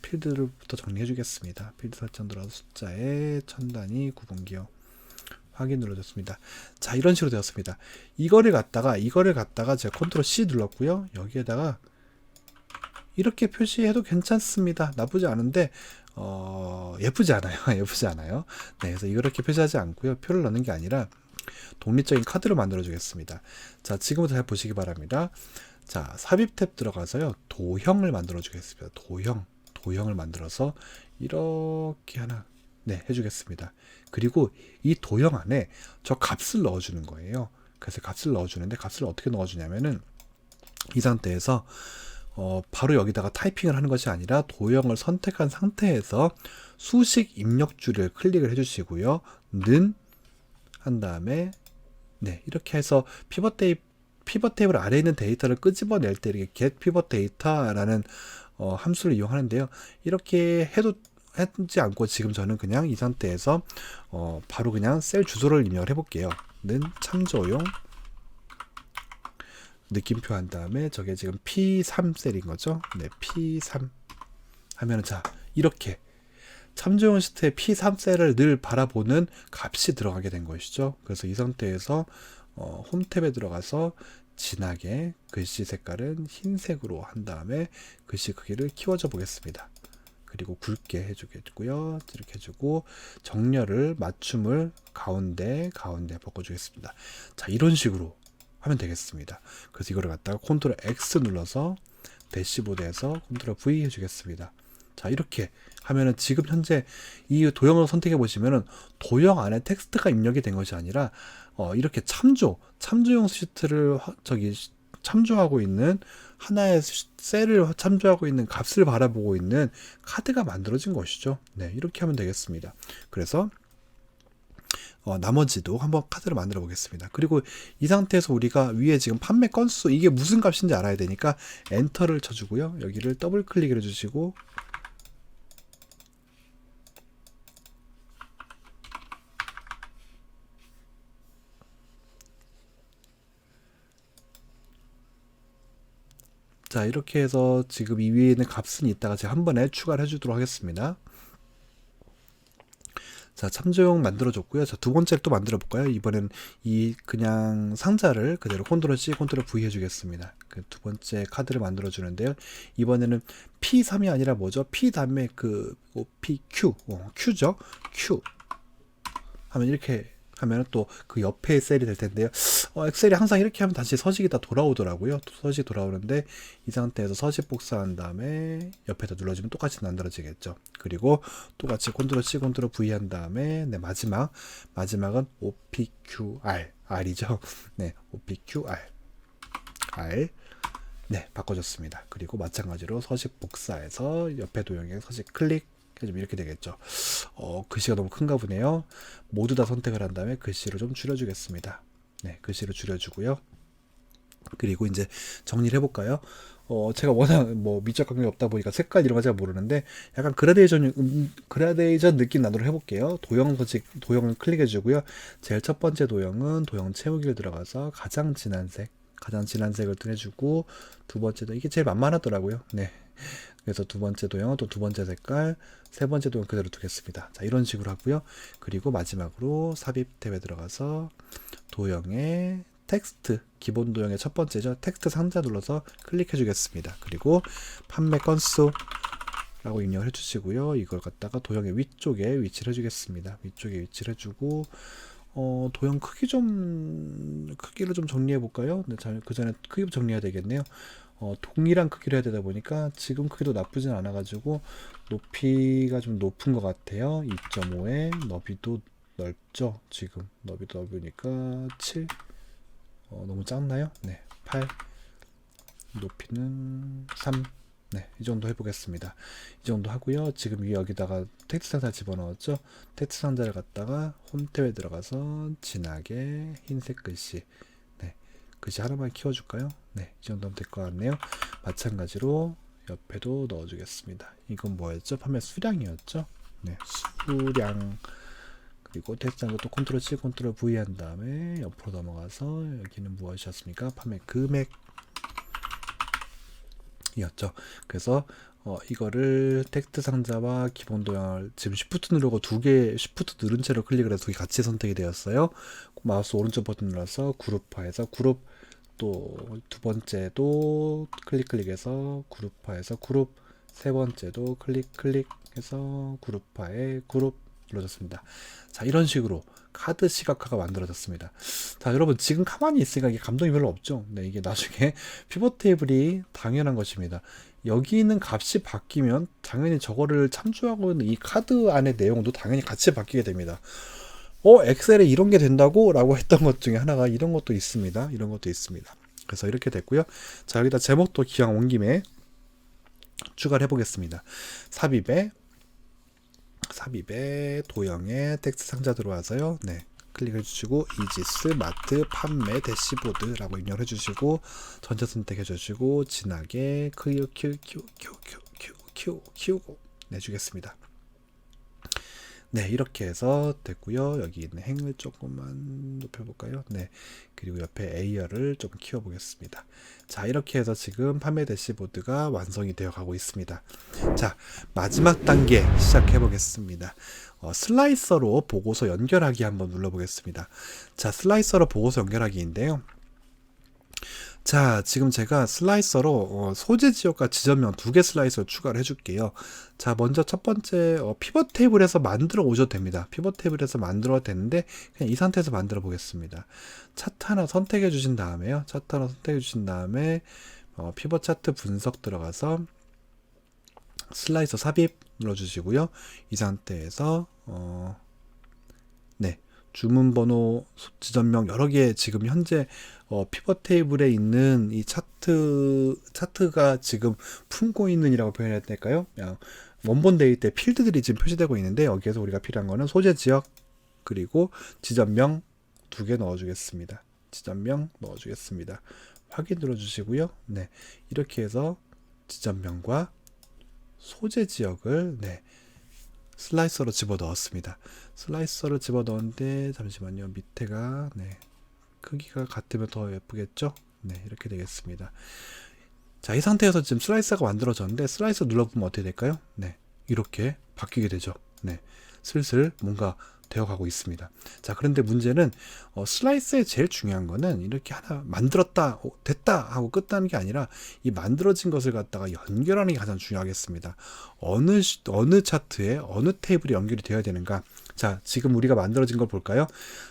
필드를부터 정리해 주겠습니다. 필드 설정 들어가서 숫자의 천 단위 구분기호 확인 눌러줬습니다. 자, 이런 식으로 되었습니다. 이거를 갖다가 제가 컨트롤 C 눌렀고요. 여기에다가 이렇게 표시해도 괜찮습니다. 나쁘지 않은데 예쁘지 않아요. 예쁘지 않아요. 네, 그래서 이렇게 표시하지 않고요. 표를 넣는 게 아니라 독립적인 카드로 만들어 주겠습니다. 자, 지금부터 잘 보시기 바랍니다. 자, 삽입 탭 들어가서요. 도형을 만들어 주겠습니다. 도형을 만들어서 이렇게 하나 해주겠습니다. 그리고 이 도형 안에 저 값을 넣어주는 거예요. 그래서 값을 넣어주는데 값을 어떻게 넣어주냐면은 이 상태에서 바로 여기다가 타이핑을 하는 것이 아니라 도형을 선택한 상태에서 수식 입력줄을 클릭을 해주시고요. 는 한 다음에 이렇게 해서 피벗 테이블 아래에 있는 데이터를 끄집어낼 때 이렇게 get pivot data라는 함수를 이용하는데요. 이렇게 해도 하지 않고 지금 저는 그냥 이 상태에서 바로 그냥 셀 주소를 입력을 해볼게요. 는 참조용 느낌표 한 다음에 저게 지금 P3 셀인 거죠. 네, P3 하면은 자, 이렇게 참조용 시트의 P3 셀을 늘 바라보는 값이 들어가게 된 것이죠. 그래서 이 상태에서 홈 탭에 들어가서 진하게 글씨 색깔은 흰색으로 한 다음에 글씨 크기를 키워줘 보겠습니다. 그리고 굵게 해주겠고요. 이렇게 해주고 정렬을 맞춤을 가운데 바꿔주겠습니다. 자, 이런 식으로 하면 되겠습니다. 그래서 이거를 갖다가 컨트롤 X 눌러서 대시보드에서 컨트롤 V 해주겠습니다. 자, 이렇게 하면은 지금 현재 이 도형을 선택해 보시면은 도형 안에 텍스트가 입력이 된 것이 아니라 이렇게 참조용 시트를 참조하고 있는 하나의 셀을 참조하고 있는 값을 바라보고 있는 카드가 만들어진 것이죠. 네, 이렇게 하면 되겠습니다. 그래서 나머지도 한번 카드를 만들어 보겠습니다. 그리고 이 상태에서 우리가 위에 지금 판매 건수 이게 무슨 값인지 알아야 되니까 엔터를 쳐주고요. 여기를 더블 클릭을 해주시고 자, 이렇게 해서 지금 이 위에 있는 값은 이따가 제가 한 번에 추가를 해주도록 하겠습니다. 자, 참조용 만들어줬고요. 자, 두 번째를 또 만들어 볼까요? 이번엔 이 그냥 상자를 그대로 컨트롤 C, 컨트롤 V 해주겠습니다. 그 두 번째 카드를 만들어 주는데요. 이번에는 P3이 아니라 뭐죠? P 다음에 그 PQ, Q죠? Q 하면 이렇게 하면 또 그 옆에 셀이 될 텐데요. 엑셀이 항상 이렇게 하면 다시 서식이 다 돌아오더라고요. 서식 돌아오는데 이 상태에서 서식 복사한 다음에 옆에다 눌러주면 똑같이 만들어지겠죠. 그리고 똑같이 컨트롤 C, 컨트롤 V 한 다음에 네, 마지막은 OPQR R이죠. 네, OPQR R 네, 바꿔줬습니다. 그리고 마찬가지로 서식 복사해서 옆에 도형에 서식 클릭 좀 이렇게 되겠죠. 글씨가 너무 큰가 보네요. 모두 다 선택을 한 다음에 글씨를 좀 줄여주겠습니다. 네, 글씨를 줄여주고요. 그리고 이제 정리를 해볼까요? 제가 워낙 뭐 미적 감각이 없다 보니까 색깔 이런 거 잘 모르는데 약간 그라데이션 느낌 나도록 해볼게요. 도형 서식, 도형을 클릭해주고요. 제일 첫 번째 도형은 도형 채우기를 들어가서 가장 진한 색을 해주고 두 번째도 이게 제일 만만하더라고요. 네. 그래서 두 번째 도형은 또 두 번째 색깔, 세 번째 도형 그대로 두겠습니다. 자, 이런 식으로 하고요. 그리고 마지막으로 삽입 탭에 들어가서 도형의 텍스트, 기본 도형의 첫 번째죠. 텍스트 상자 눌러서 클릭해 주겠습니다. 그리고 판매 건수 라고 입력을 해주시고요. 이걸 갖다가 도형의 위쪽에 위치를 해주겠습니다. 위쪽에 위치를 해주고 도형 크기를 좀 정리해 볼까요? 네, 그 전에 크기 정리해야 되겠네요. 동일한 크기로 해야 되다 보니까 지금 크기도 나쁘진 않아 가지고 높이가 좀 높은 것 같아요. 2.5에 너비도 넓죠. 지금 너비도 넓으니까 7. 너무 작나요? 네, 8. 높이는 3. 네, 이 정도 해보겠습니다. 이 정도 하고요. 지금 위에 여기다가 텍스트 상자 집어넣었죠. 텍스트 상자를 갖다가 홈 탭에 들어가서 진하게 흰색 글씨, 네, 글씨 하나만 키워줄까요? 네, 이 정도면 될 것 같네요. 마찬가지로 옆에도 넣어주겠습니다. 이건 뭐였죠? 판매 수량이었죠? 네, 수량. 그리고 텍스트 상자 또 컨트롤 C, 컨트롤 V 한 다음에 옆으로 넘어가서 여기는 무엇이었습니까? 판매 금액. 이었죠. 그래서 이거를 텍스트 상자와 기본 도형을 지금 Shift 누르고 Shift 누른 채로 클릭을 해서 두 개 같이 선택이 되었어요. 마우스 오른쪽 버튼 눌러서 그룹화해서 그룹, 또 두 번째도 클릭해서 그룹화해서 그룹, 세 번째도 클릭해서 그룹화해 그룹 눌러줬습니다. 자, 이런 식으로 카드 시각화가 만들어졌습니다. 자, 여러분 지금 가만히 있으니까 이게 감동이 별로 없죠. 네, 이게 나중에 피벗 테이블이 당연한 것입니다. 여기 있는 값이 바뀌면 당연히 저거를 참조하고 있는 이 카드 안의 내용도 당연히 같이 바뀌게 됩니다. 엑셀에 이런 게 된다고? 라고 했던 것 중에 하나가 이런 것도 있습니다. 이런 것도 있습니다. 그래서 이렇게 됐고요. 자, 여기다 제목도 기왕 온 김에 추가를 해보겠습니다. 삽입에 도형에 텍스트 상자 들어와서요. 네, 클릭해 주시고 이지스 마트 판매 대시보드라고 입력해 주시고 전체 선택해 주시고 진하게 키우고 내주겠습니다. 네, 이렇게 해서 됐고요. 여기 있는 행을 조금만 높여볼까요? 네, 그리고 옆에 A열을 좀 키워보겠습니다. 자, 이렇게 해서 지금 판매 대시보드가 완성이 되어 가고 있습니다. 자, 마지막 단계 시작해 보겠습니다. 슬라이서로 보고서 연결하기 한번 눌러보겠습니다. 자, 슬라이서로 보고서 연결하기인데요. 자, 지금 제가 슬라이서로 소재 지역과 지점명 두 개 슬라이서를 추가를 해줄게요. 자, 먼저 첫 번째 피벗 테이블에서 만들어 오셔도 됩니다. 피벗 테이블에서 만들어도 되는데 그냥 이 상태에서 만들어 보겠습니다. 차트 하나 선택해 주신 다음에요. 차트 하나 선택해 주신 다음에 피벗 차트 분석 들어가서 슬라이서 삽입 눌러주시고요. 이 상태에서 네, 주문번호, 지점명 여러 개 지금 현재 피벗 테이블에 있는 이 차트가 지금 품고 있는이라고 표현해야 될까요? 그냥 원본 데이터에 필드들이 지금 표시되고 있는데 여기에서 우리가 필요한 거는 소재 지역, 그리고 지점명 2개 넣어주겠습니다. 지점명 넣어주겠습니다. 확인 눌러주시고요. 네, 이렇게 해서 지점명과 소재 지역을 슬라이서로 집어넣었습니다. 슬라이서를 집어넣었는데 잠시만요. 밑에가 크기가 같으면 더 예쁘겠죠? 네, 이렇게 되겠습니다. 자, 이 상태에서 지금 슬라이서가 만들어졌는데 슬라이서 눌러보면 어떻게 될까요? 네, 이렇게 바뀌게 되죠. 네, 슬슬 뭔가 되어가고 있습니다. 자, 그런데 문제는 슬라이스의 제일 중요한 거는 이렇게 하나 만들었다, 됐다 하고 끝나는 게 아니라 이 만들어진 것을 갖다가 연결하는 게 가장 중요하겠습니다. 어느 차트에 어느 테이블이 연결이 되어야 되는가. 자, 지금 우리가 만들어진 걸 볼까요?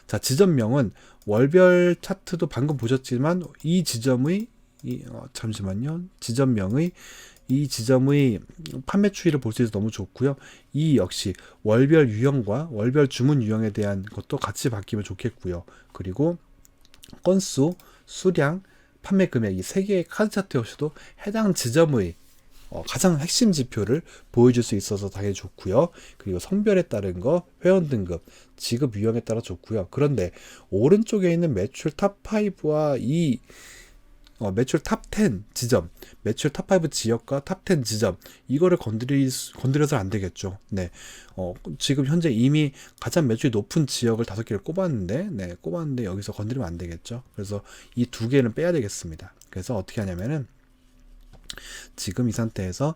자, 지점명은 월별 차트도 방금 보셨지만 이 지점의 잠시만요. 이 지점의 판매 추이를 볼 수 있어서 너무 좋고요. 이 역시 월별 유형과 월별 주문 유형에 대한 것도 같이 바뀌면 좋겠고요. 그리고 건수, 수량, 판매 금액 이 세 개의 카드 차트 역시도 해당 지점의 가장 핵심 지표를 보여줄 수 있어서 당연히 좋고요. 그리고 성별에 따른 거, 회원 등급, 지급 유형에 따라 좋고요. 그런데 오른쪽에 있는 매출 탑5와 이 매출 탑10 지점, 매출 탑5 지역과 탑10 지점, 이거를 건드려서는 안 되겠죠. 네. 지금 현재 이미 가장 매출이 높은 지역을 5개를 꼽았는데, 여기서 건드리면 안 되겠죠. 그래서 이 2개는 빼야 되겠습니다. 그래서 어떻게 하냐면은, 지금 이 상태에서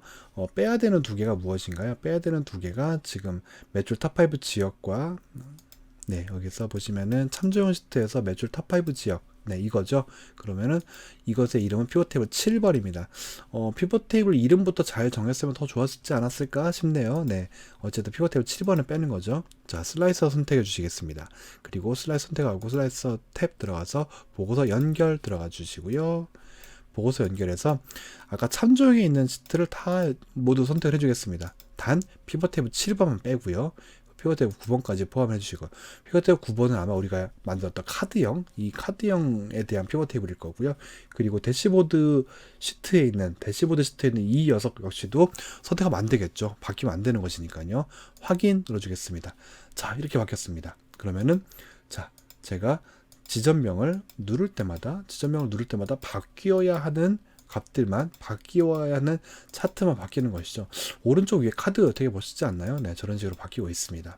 빼야 되는 2개가 무엇인가요? 빼야 되는 2개가 지금 매출 탑5 지역과, 여기서 보시면은 참조형 시트에서 매출 탑5 지역, 이거죠. 그러면은 이것의 이름은 피벗 테이블 7번입니다. 피벗 테이블 이름부터 잘 정했으면 더 좋았지 않았을까 싶네요. 어쨌든 피벗 테이블 7번을 빼는 거죠. 자, 슬라이서 선택해 주시겠습니다. 그리고 슬라이서 선택하고 슬라이서 탭 들어가서 보고서 연결 들어가 주시고요. 보고서 연결해서 아까 참조형에 있는 시트를 다 모두 선택을 해주겠습니다. 단 피벗 테이블 7번만 빼고요. 피벗 테이블 9번까지 포함해 주시고, 피벗 테이블 9번은 아마 우리가 만들었던 카드형, 이 카드형에 대한 피벗 테이블일 거고요. 그리고 대시보드 시트에 있는 이 녀석 역시도 선택하면 안 되겠죠. 바뀌면 안 되는 것이니까요. 확인 눌러주겠습니다. 자, 이렇게 바뀌었습니다. 그러면은 자, 제가 지점명을 누를 때마다 바뀌어야 하는 값들만, 바뀌어야 하는 차트만 바뀌는 것이죠. 오른쪽 위에 카드 되게 멋있지 않나요? 네, 저런 식으로 바뀌고 있습니다.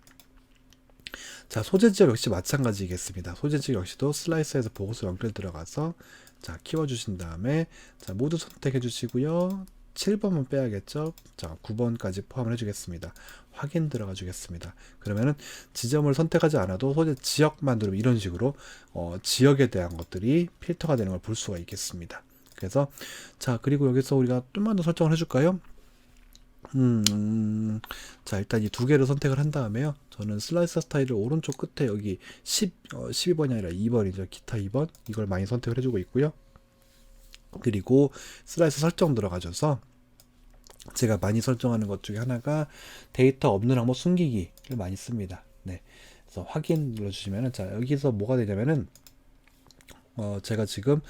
자, 소재 지역 역시 마찬가지겠습니다. 소재 지역 역시도 슬라이서에서 보고서 연결 들어가서 자, 키워주신 다음에 자, 모두 선택해 주시고요. 7번만 빼야겠죠. 자, 9번까지 포함을 해주겠습니다. 확인 들어가 주겠습니다. 그러면은 지점을 선택하지 않아도 소재 지역만 누르면 이런 식으로 지역에 대한 것들이 필터가 되는 걸 볼 수가 있겠습니다. 그래서 자, 그리고 여기서 우리가 좀만 더 설정을 해줄까요? 자, 일단 이 2개를 선택을 한 다음에요. 저는 슬라이서 스타일을 오른쪽 끝에 여기 12번이 아니라 2번이죠. 기타 2번 이걸 많이 선택을 해주고 있고요. 그리고 슬라이서 설정 들어가셔서 제가 많이 설정하는 것 중에 하나가 데이터 없는 항목 숨기기를 많이 씁니다. 그래서 확인 눌러주시면은 자, 여기서 뭐가 되냐면은 제가 지금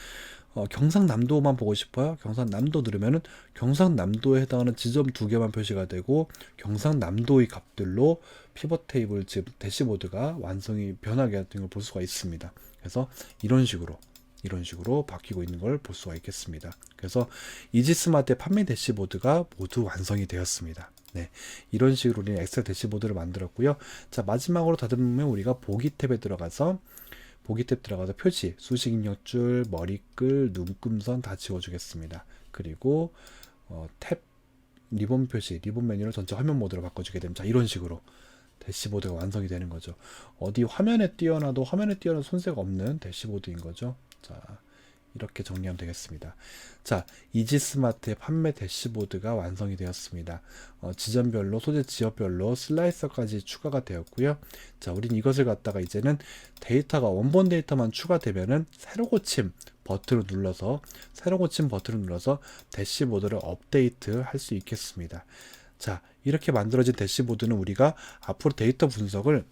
경상남도만 보고 싶어요. 경상남도 누르면은 경상남도에 해당하는 지점 2개만 표시가 되고 경상남도의 값들로 피벗 테이블 즉 대시보드가 완성이 변하게 되는 걸 볼 수가 있습니다. 그래서 이런 식으로 바뀌고 있는 걸 볼 수가 있겠습니다. 그래서 이지스마트의 판매 대시보드가 모두 완성이 되었습니다. 이런 식으로 우리는 엑셀 대시보드를 만들었고요. 자, 마지막으로 다듬으면 우리가 보기 탭에 들어가서 표시, 수식 입력줄, 머리글, 눈금선 다 지워주겠습니다. 그리고 탭, 리본 표시, 리본 메뉴를 전체 화면 모드로 바꿔주게 되면 자, 이런 식으로 대시보드가 완성이 되는 거죠. 어디 화면에 띄어놔도 손색 없는 대시보드인 거죠. 자, 이렇게 정리하면 되겠습니다. 자, 이지스마트의 판매 대시보드가 완성이 되었습니다. 지점별로, 소재 지역별로 슬라이서까지 추가가 되었고요. 자, 우린 이것을 갖다가 이제는 데이터가 원본 데이터만 추가되면은 새로 고침 버튼을 눌러서 대시보드를 업데이트 할 수 있겠습니다. 자, 이렇게 만들어진 대시보드는 우리가 앞으로 데이터 분석을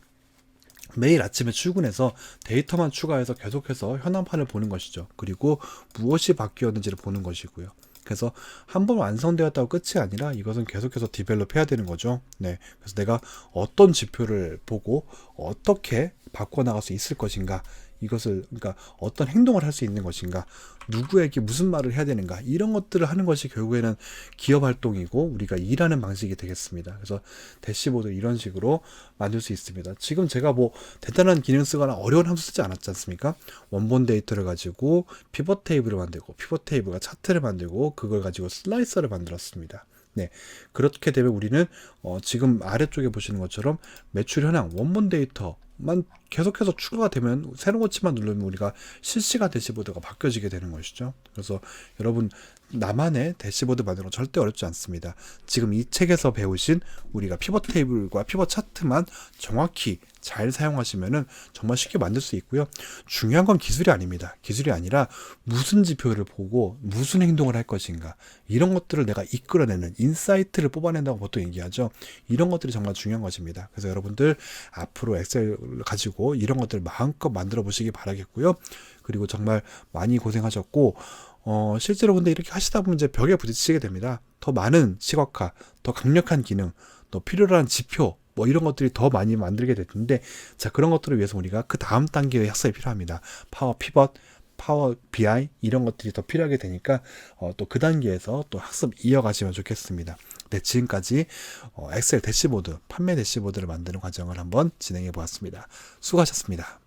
매일 아침에 출근해서 데이터만 추가해서 계속해서 현황판을 보는 것이죠. 그리고 무엇이 바뀌었는지를 보는 것이고요. 그래서 한 번 완성되었다고 끝이 아니라 이것은 계속해서 디벨롭 해야 되는 거죠. 네. 그래서 내가 어떤 지표를 보고 어떻게 바꿔나갈 수 있을 것인가, 이것을, 그러니까 어떤 행동을 할 수 있는 것인가, 누구에게 무슨 말을 해야 되는가, 이런 것들을 하는 것이 결국에는 기업 활동이고 우리가 일하는 방식이 되겠습니다. 그래서 대시보드 이런 식으로 만들 수 있습니다. 지금 제가 뭐 대단한 기능 쓰거나 어려운 함수 쓰지 않았지 않습니까? 원본 데이터를 가지고 피벗 테이블을 만들고, 피벗 테이블과 차트를 만들고, 그걸 가지고 슬라이서를 만들었습니다. 네, 그렇게 되면 우리는 지금 아래쪽에 보시는 것처럼 매출 현황 원본 데이터만 계속해서 추가가 되면 새로운 거치만 누르면 우리가 실시간 대시보드가 바뀌어지게 되는 것이죠. 그래서 여러분, 나만의 대시보드 만드는 건 절대 어렵지 않습니다. 지금 이 책에서 배우신 우리가 피벗 테이블과 피벗 차트만 정확히 잘 사용하시면은 정말 쉽게 만들 수 있고요. 중요한 건 기술이 아닙니다. 기술이 아니라 무슨 지표를 보고 무슨 행동을 할 것인가, 이런 것들을 내가 이끌어내는 인사이트를 뽑아낸다고 보통 얘기하죠. 이런 것들이 정말 중요한 것입니다. 그래서 여러분들 앞으로 엑셀 가지고 이런 것들 마음껏 만들어 보시기 바라겠고요. 그리고 정말 많이 고생하셨고, 실제로 근데 이렇게 하시다 보면 이제 벽에 부딪히게 됩니다. 더 많은 시각화, 더 강력한 기능, 더 필요로 한 지표, 뭐 이런 것들이 더 많이 만들게 될 텐데, 자, 그런 것들을 위해서 우리가 그 다음 단계의 학습이 필요합니다. 파워 피벗, 파워 BI 이런 것들이 더 필요하게 되니까 또 그 단계에서 또 학습 이어가시면 좋겠습니다. 네, 지금까지 엑셀 대시보드, 판매 대시보드를 만드는 과정을 한번 진행해 보았습니다. 수고하셨습니다.